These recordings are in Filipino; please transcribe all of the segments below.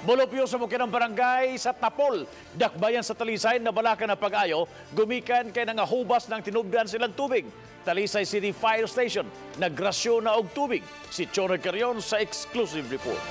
Molupyo sa bukid ng barangay sa Tapol, dakbayan sa Talisay na balaka na pag-ayo, gumikan kay nangahubas ng tinubdan silang tubig. Talisay City Fire Station, nagrasyo na og tubig. Si Chonor Carrion sa exclusive report.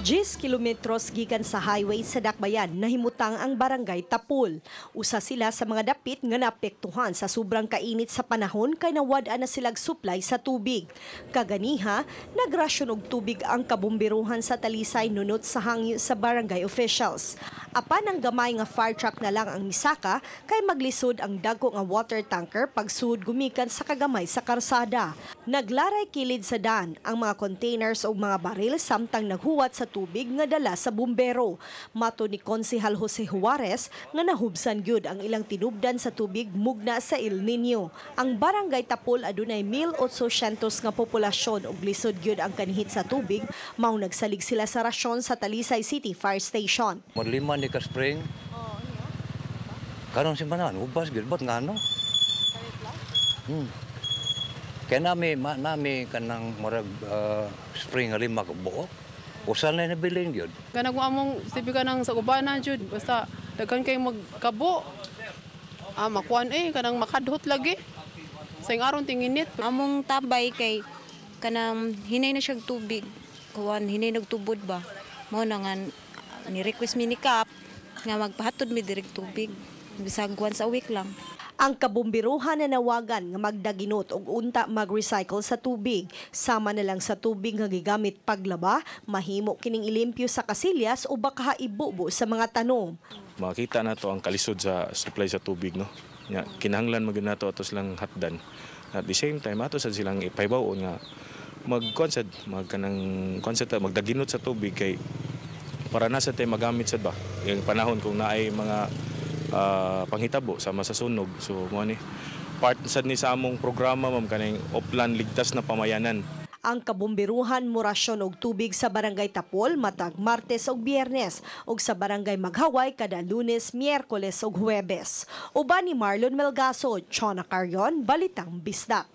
10 kilometros gikan sa highway sa Dakbayan nahimutang ang barangay Tapol. Usa sila sa mga dapit nga naapektuhan sa sobrang kainit sa panahon kay nawad-an na silag supply sa tubig. Kaganiha, nagrasyon og tubig ang kabumbiruhan sa Talisay nunot sa hangyo sa barangay officials. Apan ang gamay nga fire truck na lang ang misaka kay maglisod ang dagko nga water tanker pagsud gumikan sa kagamay sa karsada. Naglaray kilid sa dan ang mga containers o mga baril samtang naghuwat sa tubig nga dala sa bumbero. Mato ni Konsehal Jose Juarez nga nahubsan gyud ang ilang tinubdan sa tubig mugna sa El Nino. Ang barangay Tapol adunay 1,800 nga populasyon ug lisod gyud ang kanhit sa tubig, mao nagsalig sila sa rasyon sa Talisay City Fire Station. Marlima ni ka-spring. Karon si manan ubas gyud bot ngano? Kaya nami kanang murag spring nga lima ka buok. Usan na nabilin yun. Kanang among sibigan ng sa ubanan jud basta daghan kay magkabo. Makuan kanang makadhot lagi. Sa aron tinginit. Among tabay kay kanang hinay na siyang tubig. Kuan hinay nagtubod ba. Mao na nga ni request mi ni Kap nga magpahatod mi direk tubig. Bisag once a week lang. Ang kabumbiruhan na nawagan nga magdaginot og unta mag-recycle sa tubig. Sama na lang sa tubig nga gigamit paglaba, mahimo kining ilimpyo sa kasilyas o baka ibubo sa mga tanom. Makita na to ang kalisod sa supply sa tubig, no. Ya, kinahanglan magud nato atos lang hatdan. At the same time ato sad silang ipaybaw nga magdaginot sa tubig kay para na sa tay magamit sad ba. Yung panahon kung naay mga panghitabo sama sa sunog. So mo ni part sad ni sa among programa ma'am kaning Oplan Ligtas na Pamayanan. Ang kabumbiruhan morasyon og tubig sa barangay Tapol matag Martes ug Biyernes ug sa barangay Maghaway kada Lunes, Miyerkules ug Huwebes. Uban ni Marlon Melgaso, Chona Carrion, Balitang Bisdak.